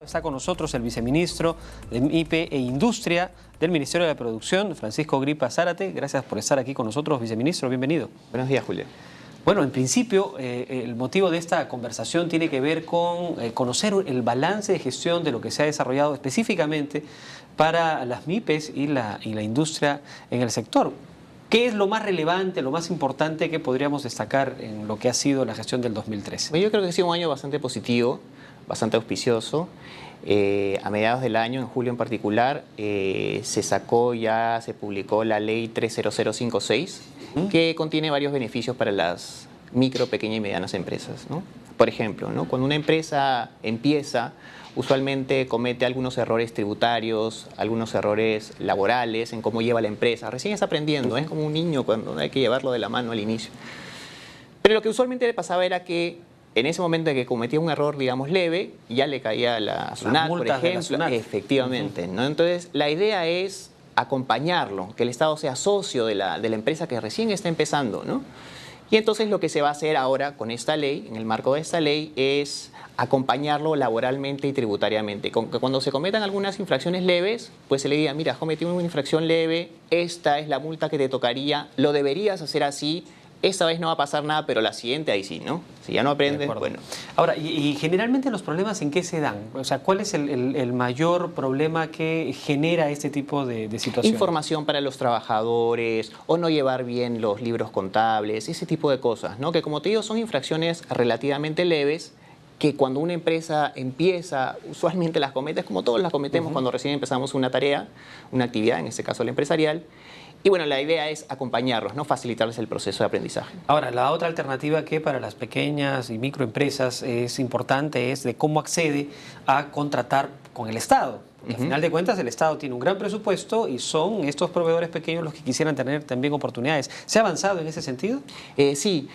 Está con nosotros el viceministro de MIPE e Industria del Ministerio de la Producción, Francisco Gripa Zárate. Gracias por estar aquí con nosotros, viceministro. Bienvenido. Buenos días, Julio. Bueno, en principio, el motivo de esta conversación tiene que ver con conocer el balance de gestión de lo que se ha desarrollado específicamente para las MIPEs y la industria en el sector. ¿Qué es lo más relevante, lo más importante que podríamos destacar en lo que ha sido la gestión del 2013? Bueno, yo creo que ha sido un año bastante positivo, bastante auspicioso. A mediados del año, en julio en particular, se publicó la ley 30056, que contiene varios beneficios para las micro, pequeñas y medianas empresas, ¿no? Por ejemplo, ¿no? Cuando una empresa empieza, usualmente comete algunos errores tributarios, algunos errores laborales en cómo lleva la empresa. Recién está aprendiendo, es como un niño cuando hay que llevarlo de la mano al inicio. Pero lo que usualmente le pasaba era que en ese momento en que cometía un error, digamos, leve, ya le caía la SUNAT, por ejemplo. Efectivamente, ¿no? Entonces, la idea es acompañarlo, que el Estado sea socio de la empresa que recién está empezando, ¿no? Y entonces lo que se va a hacer ahora con esta ley, en el marco de esta ley, es acompañarlo laboralmente y tributariamente. Cuando se cometan algunas infracciones leves, pues se le diga, mira, has cometido una infracción leve, esta es la multa que te tocaría, lo deberías hacer así. Esta vez no va a pasar nada, pero la siguiente ahí sí, ¿no? Si ya no aprendes, bueno. Ahora, y generalmente los problemas, ¿en qué se dan? O sea, ¿cuál es el mayor problema que genera este tipo de situaciones? Información para los trabajadores, o no llevar bien los libros contables, ese tipo de cosas, ¿no? Que como te digo, son infracciones relativamente leves, que cuando una empresa empieza, usualmente las cometes, como todos las cometemos cuando recién empezamos una tarea, una actividad, en este caso la empresarial. Y bueno, la idea es acompañarlos, no facilitarles el proceso de aprendizaje. Ahora, la otra alternativa que para las pequeñas y microempresas es importante es de cómo accede a contratar con el Estado. Porque al final de cuentas el Estado tiene un gran presupuesto y son estos proveedores pequeños los que quisieran tener también oportunidades. ¿Se ha avanzado en ese sentido? Sí,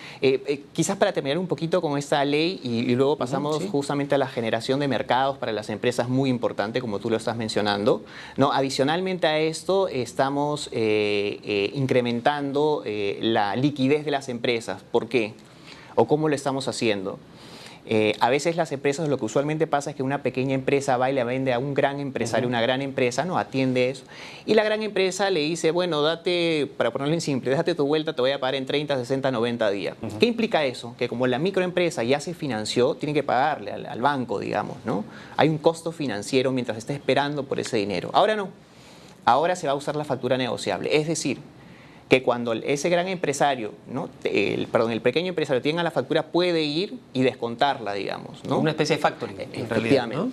quizás para terminar un poquito con esta ley y luego pasamos justamente a la generación de mercados para las empresas, muy importante, como tú lo estás mencionando, ¿no? Adicionalmente a esto, estamos incrementando la liquidez de las empresas. ¿Por qué? ¿O cómo lo estamos haciendo? A veces las empresas, lo que usualmente pasa es que una pequeña empresa va y le vende a un gran empresario, una gran empresa, no atiende eso. Y la gran empresa le dice, bueno, date, para ponerlo en simple, date tu vuelta, te voy a pagar en 30, 60, 90 días. ¿Qué implica eso? Que como la microempresa ya se financió, tiene que pagarle al banco, digamos, ¿no? Hay un costo financiero mientras está esperando por ese dinero. Ahora no. Ahora se va a usar la factura negociable. Es decir, que cuando ese gran empresario, ¿no? el pequeño empresario tenga la factura, puede ir y descontarla, digamos, ¿no? Una especie de factoring, en realidad, ¿no?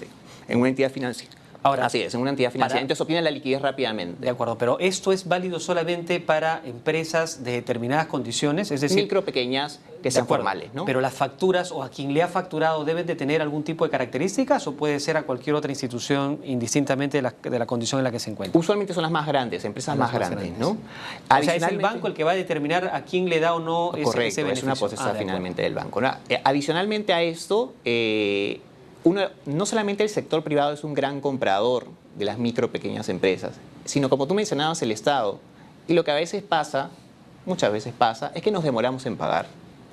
En una entidad financiera. Ahora, así es, en una entidad financiera. Entonces obtiene la liquidez rápidamente. De acuerdo, pero ¿esto es válido solamente para empresas de determinadas condiciones? Es decir, micro, pequeñas, que sean formales, ¿no? Pero las facturas o a quien le ha facturado deben de tener algún tipo de características o puede ser a cualquier otra institución indistintamente de la condición en la que se encuentra. Usualmente son las más grandes, empresas más grandes, ¿no? O sea, es el banco el que va a determinar a quién le da o no ese beneficio. Es una potestad finalmente del banco, ¿no? Adicionalmente a esto, no solamente el sector privado es un gran comprador de las micro, pequeñas empresas, sino como tú mencionabas, el Estado. Y lo que a veces pasa, muchas veces pasa, es que nos demoramos en pagar.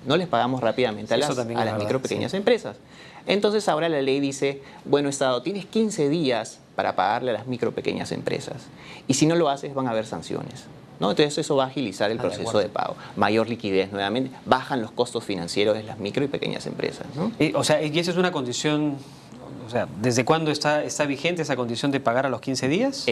No les pagamos rápidamente a las micro, pequeñas empresas. Entonces ahora la ley dice, bueno, Estado, tienes 15 días para pagarle a las micro, pequeñas empresas. Y si no lo haces, van a haber sanciones, ¿no? Entonces eso va a agilizar el proceso de pago. Mayor liquidez nuevamente, bajan los costos financieros de las micro y pequeñas empresas, ¿no? O sea, y esa es una condición, o sea, ¿desde cuándo está vigente esa condición de pagar a los 15 días?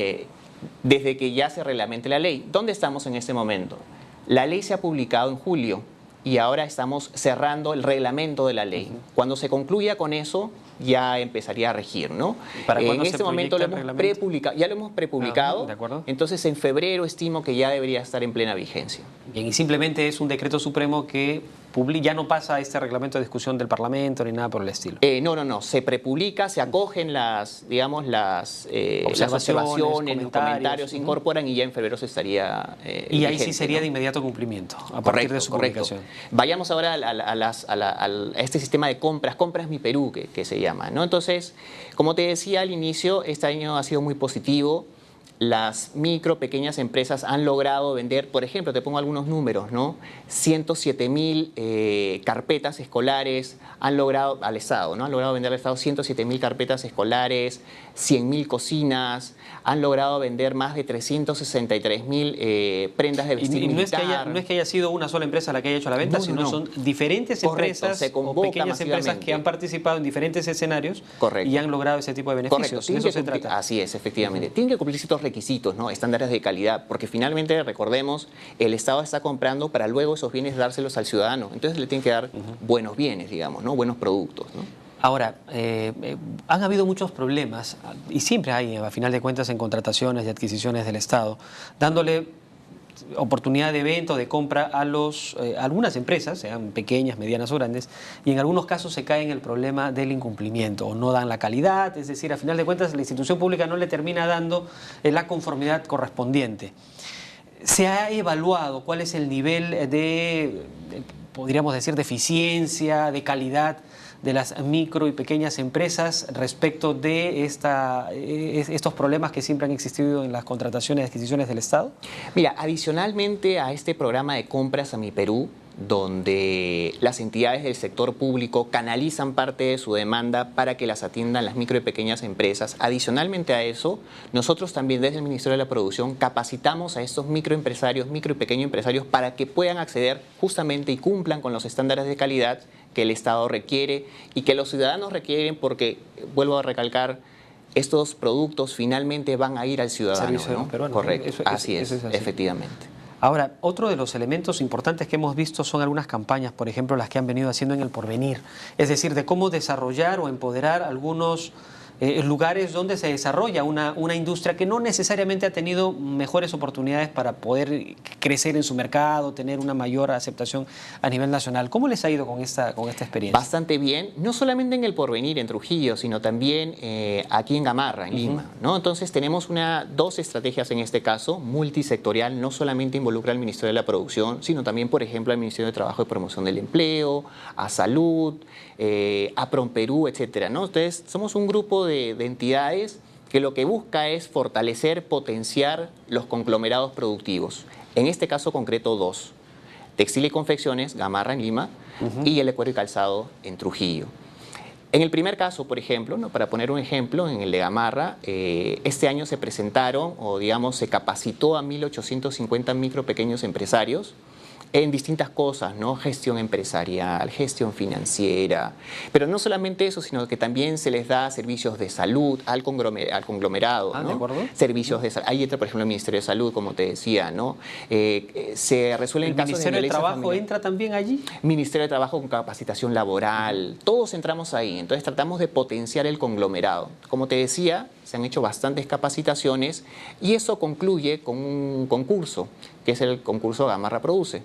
Desde que ya se reglamente la ley. ¿Dónde estamos en este momento? La ley se ha publicado en julio y ahora estamos cerrando el reglamento de la ley. Cuando se concluya con eso, ya empezaría a regir, ¿no? ¿Para cuándo en este momento lo hemos prepublicado, ya lo hemos prepublicado, ¿de acuerdo? Entonces en febrero estimo que ya debería estar en plena vigencia. Bien, y simplemente es un decreto supremo que ya no pasa a este reglamento de discusión del Parlamento ni nada por el estilo. No, se prepublica, se acogen digamos, las observaciones, los comentarios se incorporan y ya en febrero se estaría y ahí sí sería, ¿no?, de inmediato cumplimiento, a partir de su publicación. Vayamos ahora a este sistema de compras Mi Perú, que se llama, ¿no? Entonces, como te decía al inicio, este año ha sido muy positivo. las micro, pequeñas empresas han logrado vender, por ejemplo, te pongo algunos números, ¿no? 107.000 carpetas escolares han logrado, al Estado, ¿no? Han logrado vender al Estado 107.000 carpetas escolares, 100.000 cocinas, han logrado vender más de 363.000 prendas de vestir y no militar. no es que haya sido una sola empresa la que haya hecho la venta, sino son diferentes empresas o pequeñas empresas que han participado en diferentes escenarios. Correcto. Y han logrado ese tipo de beneficios. Correcto. De eso se trata. Así es, efectivamente. Tienen que cumplir ciertos requisitos, ¿no? Estándares de calidad, porque finalmente, recordemos, el Estado está comprando para luego esos bienes dárselos al ciudadano. Entonces le tienen que dar buenos bienes, digamos, ¿no? Buenos productos, ¿no? Ahora, han habido muchos problemas, y siempre hay, a final de cuentas, en contrataciones y adquisiciones del Estado, dándole oportunidad de venta o de compra a algunas empresas, sean pequeñas, medianas o grandes, y en algunos casos se cae en el problema del incumplimiento, o no dan la calidad, es decir, a final de cuentas la institución pública no le termina dando la conformidad correspondiente. ¿Se ha evaluado cuál es el nivel podríamos decir, de eficiencia, de calidad de las micro y pequeñas empresas respecto de estos problemas que siempre han existido en las contrataciones y adquisiciones del Estado? Mira, adicionalmente a este programa de compras a Mi Perú, donde las entidades del sector público canalizan parte de su demanda para que las atiendan las micro y pequeñas empresas. Adicionalmente a eso, nosotros también desde el Ministerio de la Producción capacitamos a estos microempresarios, micro y pequeños empresarios para que puedan acceder justamente y cumplan con los estándares de calidad que el Estado requiere y que los ciudadanos requieren porque, vuelvo a recalcar, estos productos finalmente van a ir al ciudadano, ¿no? Peruano. Correcto, así es, efectivamente. Ahora, otro de los elementos importantes que hemos visto son algunas campañas, por ejemplo, las que han venido haciendo en el Porvenir, es decir, de cómo desarrollar o empoderar algunos lugares donde se desarrolla una industria que no necesariamente ha tenido mejores oportunidades para poder crecer en su mercado, tener una mayor aceptación a nivel nacional. ¿Cómo les ha ido con esta experiencia? Bastante bien, no solamente en el Porvenir, en Trujillo, sino también aquí en Gamarra, en Lima, ¿no? Entonces tenemos dos estrategias en este caso, multisectorial, no solamente involucra al Ministerio de la Producción, sino también, por ejemplo, al Ministerio de Trabajo y Promoción del Empleo, a Salud, a PROMPERÚ, etcétera, ¿no? Entonces somos un grupo de entidades que lo que busca es fortalecer, potenciar los conglomerados productivos. En este caso concreto dos, Textil y Confecciones, Gamarra en Lima, y el de Cuero y Calzado en Trujillo. En el primer caso, por ejemplo, ¿no? Para poner un ejemplo, en el de Gamarra, este año se presentaron, o digamos, se capacitó a 1.850 micro pequeños empresarios en distintas cosas, ¿no? Gestión empresarial, gestión financiera, pero no solamente eso, sino que también se les da servicios de salud al conglomerado, ¿no? ¿De acuerdo? Servicios de salud. Ahí entra, por ejemplo, el Ministerio de Salud, como te decía, ¿no? Se resuelven casos de violencia familiar. ¿El Ministerio de Trabajo entra también allí? Ministerio de Trabajo con capacitación laboral, todos entramos ahí, entonces tratamos de potenciar el conglomerado. Como te decía, se han hecho bastantes capacitaciones y eso concluye con un concurso, que es el concurso Gamarra Produce.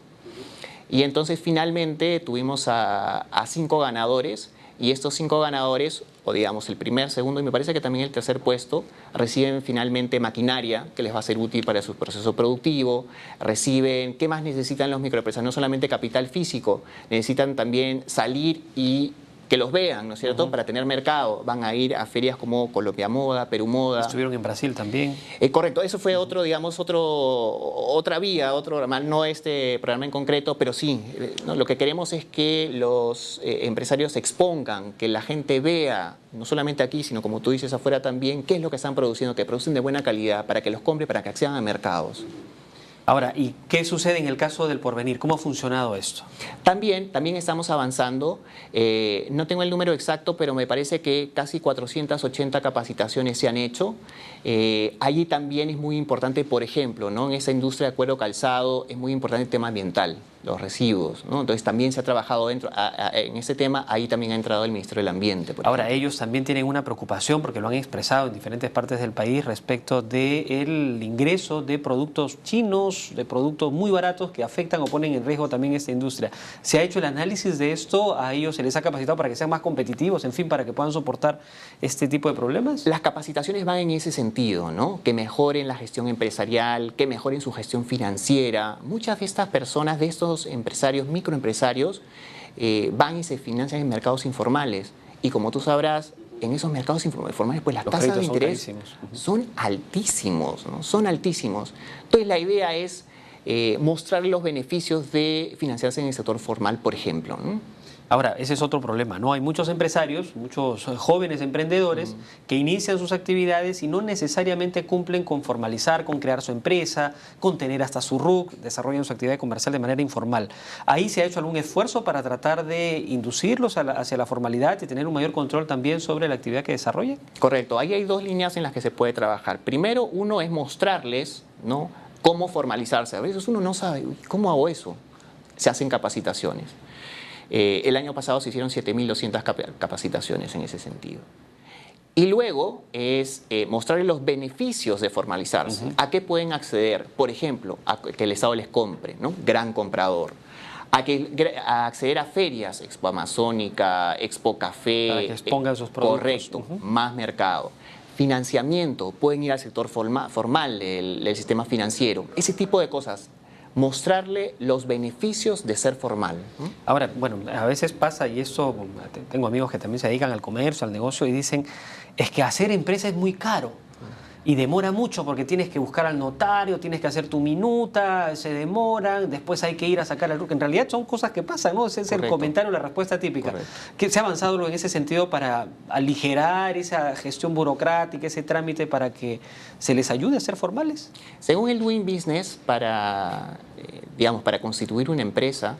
Y entonces finalmente tuvimos a 5 ganadores y estos 5 ganadores, o digamos el primer, segundo y me parece que también el tercer puesto, reciben finalmente maquinaria que les va a ser útil para su proceso productivo, reciben, ¿qué más necesitan los microempresarios? No solamente capital físico, necesitan también salir y que los vean, ¿no es cierto?, para tener mercado. Van a ir a ferias como Colombia Moda, Perú Moda. Estuvieron en Brasil también. Correcto, eso fue otro, digamos, otra vía, otro programa, no este programa en concreto, pero sí, ¿no? Lo que queremos es que los empresarios expongan, que la gente vea, no solamente aquí, sino como tú dices afuera también, qué es lo que están produciendo, que producen de buena calidad, para que los compre, para que accedan a mercados. Ahora, ¿y qué sucede en el caso del Porvenir? ¿Cómo ha funcionado esto? También estamos avanzando. No tengo el número exacto, pero me parece que casi 480 capacitaciones se han hecho. Allí también es muy importante, por ejemplo, ¿no? En esa industria de cuero calzado es muy importante el tema ambiental, los residuos, ¿no? Entonces también se ha trabajado en ese tema, ahí también ha entrado el Ministerio del Ambiente. Ahora, ellos también tienen una preocupación, porque lo han expresado en diferentes partes del país, respecto del ingreso de productos chinos, de productos muy baratos que afectan o ponen en riesgo también esta industria. ¿Se ha hecho el análisis de esto? ¿A ellos se les ha capacitado para que sean más competitivos, en fin, para que puedan soportar este tipo de problemas? Las capacitaciones van en ese sentido, ¿no? Que mejoren la gestión empresarial, que mejoren su gestión financiera. Muchas de estas personas, de estos empresarios, microempresarios, van y se financian en mercados informales. Y como tú sabrás, en esos mercados informales, pues las Los tasas de créditos son interés carísimos. son altísimos, ¿no? Son altísimos. Entonces la idea es mostrar los beneficios de financiarse en el sector formal, por ejemplo, ¿no? Ahora, ese es otro problema, ¿no? Hay muchos empresarios, muchos jóvenes emprendedores que inician sus actividades y no necesariamente cumplen con formalizar, con crear su empresa, con tener hasta su RUC, desarrollan su actividad comercial de manera informal. ¿Ahí se ha hecho algún esfuerzo para tratar de inducirlos hacia la formalidad y tener un mayor control también sobre la actividad que desarrollan? Correcto. Ahí hay dos líneas en las que se puede trabajar. Primero, uno es mostrarles, ¿no?, cómo formalizarse. A veces uno no sabe, ¿cómo hago eso? Se hacen capacitaciones. El año pasado se hicieron 7.200 capacitaciones en ese sentido. Y luego es mostrarles los beneficios de formalizarse. ¿A qué pueden acceder? Por ejemplo, a que el Estado les compre, ¿no? Gran comprador. A acceder a ferias, Expo Amazónica, Expo Café. Para que expongan sus productos. Correcto, más mercado. Financiamiento, pueden ir al sector formal del sistema financiero. Ese tipo de cosas. Mostrarle los beneficios de ser formal. Ahora, bueno, a veces pasa, y eso, tengo amigos que también se dedican al comercio, al negocio, y dicen, es que hacer empresa es muy caro. Y demora mucho porque tienes que buscar al notario, tienes que hacer tu minuta, se demoran, después hay que ir a sacar al RUC. En realidad son cosas que pasan, ¿no? Ese es el comentario, la respuesta típica. ¿Que se ha avanzado en ese sentido para aligerar esa gestión burocrática, ese trámite para que se les ayude a ser formales? Según el Doing Business, digamos, para constituir una empresa,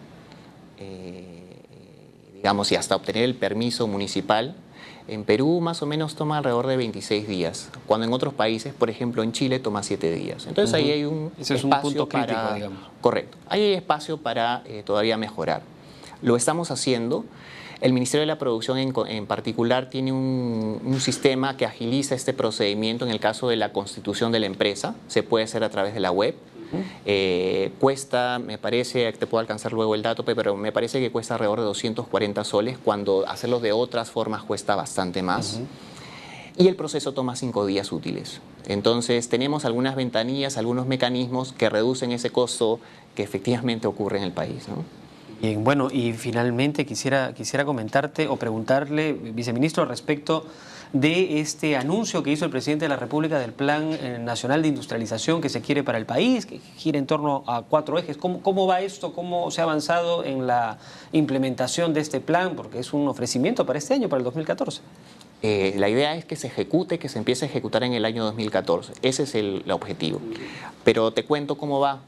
digamos, y hasta obtener el permiso municipal, en Perú más o menos toma alrededor de 26 días, cuando en otros países, por ejemplo en Chile, toma 7 días. Entonces ahí hay un Ese es espacio un punto crítico, para, digamos. Correcto, ahí hay espacio para todavía mejorar. Lo estamos haciendo. El Ministerio de la Producción en particular tiene un sistema que agiliza este procedimiento en el caso de la constitución de la empresa. Se puede hacer a través de la web. Cuesta, me parece, te puedo alcanzar luego el dato, pero me parece que cuesta alrededor de 240 soles, cuando hacerlo de otras formas cuesta bastante más. Y el proceso toma 5 días útiles. Entonces tenemos algunas ventanillas, algunos mecanismos que reducen ese costo que efectivamente ocurre en el país, ¿no? Bien, bueno, y finalmente quisiera comentarte o preguntarle, viceministro, respecto de este anuncio que hizo el presidente de la República del Plan Nacional de Industrialización que se quiere para el país, que gira en torno a 4 ejes. ¿Cómo va esto? ¿Cómo se ha avanzado en la implementación de este plan? Porque es un ofrecimiento para este año, para el 2014. La idea es que se ejecute, que se empiece a ejecutar en el año 2014. Ese es el objetivo. Pero te cuento cómo va.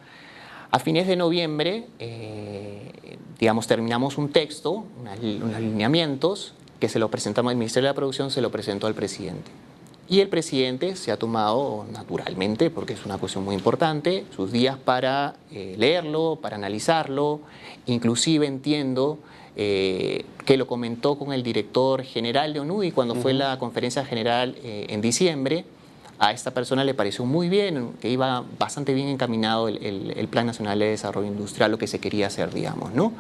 A fines de noviembre, digamos, terminamos un texto, unos lineamientos, que se lo presentamos al Ministerio de la Producción, se lo presentó al presidente. Y el presidente se ha tomado, naturalmente, porque es una cuestión muy importante, sus días para leerlo, para analizarlo. Inclusive entiendo que lo comentó con el director general de ONUDI cuando fue la conferencia general en diciembre. A esta persona le pareció muy bien, que iba bastante bien encaminado el Plan Nacional de Desarrollo Industrial, lo que se quería hacer, digamos, ¿no?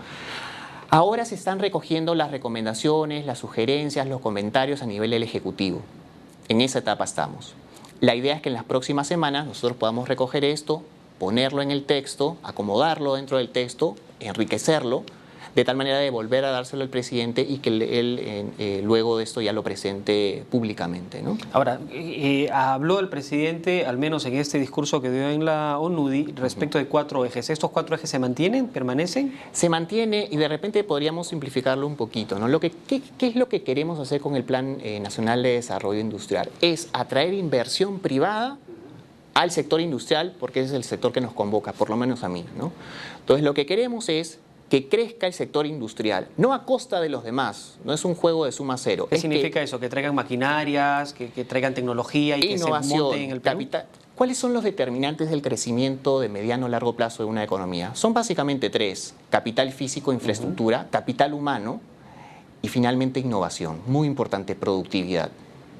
Ahora se están recogiendo las recomendaciones, las sugerencias, los comentarios a nivel del Ejecutivo. En esa etapa estamos. La idea es que en las próximas semanas nosotros podamos recoger esto, ponerlo en el texto, acomodarlo dentro del texto, enriquecerlo, de tal manera de volver a dárselo al presidente y que él luego de esto ya lo presente públicamente, ¿no? Ahora, habló el presidente, al menos en este discurso que dio en la ONUDI, respecto de 4 ejes. ¿Estos 4 ejes se mantienen, permanecen? Se mantiene, y de repente podríamos simplificarlo un poquito, ¿no? ¿Qué es lo que queremos hacer con el Plan Nacional de Desarrollo Industrial? Es atraer inversión privada al sector industrial, porque ese es el sector que nos convoca, por lo menos a mí, ¿no? Entonces lo que queremos es que crezca el sector industrial, no a costa de los demás, no es un juego de suma cero. ¿Qué significa eso? ¿Que traigan maquinarias, que traigan tecnología y innovación, que se monten en el Perú? capital? ¿Cuáles son los determinantes del crecimiento de mediano a largo plazo de una economía? Son básicamente 3: capital físico, infraestructura, capital humano y finalmente innovación. Muy importante, productividad.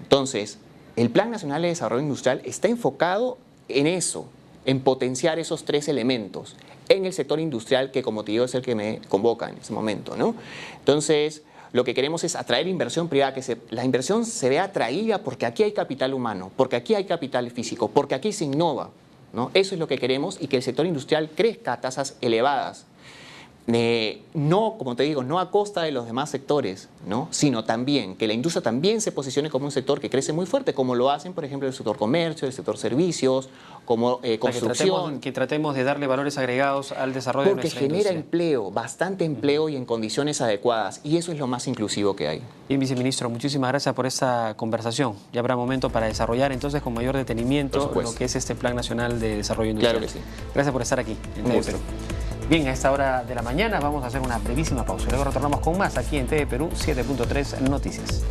Entonces, el Plan Nacional de Desarrollo Industrial está enfocado en eso, en potenciar esos 3 elementos en el sector industrial, que como te digo es el que me convoca en ese momento, ¿no? Entonces, lo que queremos es atraer inversión privada, que la inversión se vea atraída porque aquí hay capital humano, porque aquí hay capital físico, porque aquí se innova, ¿no? Eso es lo que queremos, y que el sector industrial crezca a tasas elevadas. no, como te digo, no a costa de los demás sectores, ¿no? Sino también que la industria también se posicione como un sector que crece muy fuerte, como lo hacen, por ejemplo, el sector comercio, el sector servicios, como construcción. Que tratemos de darle valores agregados al desarrollo de Porque nuestra genera industria. empleo, bastante empleo y en condiciones adecuadas. Y eso es lo más inclusivo que hay. Bien, viceministro, muchísimas gracias por esta conversación. Ya habrá momento para desarrollar entonces con mayor detenimiento lo que es este Plan Nacional de Desarrollo Industrial. Claro que sí. Gracias por estar aquí en Un TV gusto. Perú. Bien, a esta hora de la mañana vamos a hacer una brevísima pausa. Luego retornamos con más aquí en TV Perú 7.3 Noticias.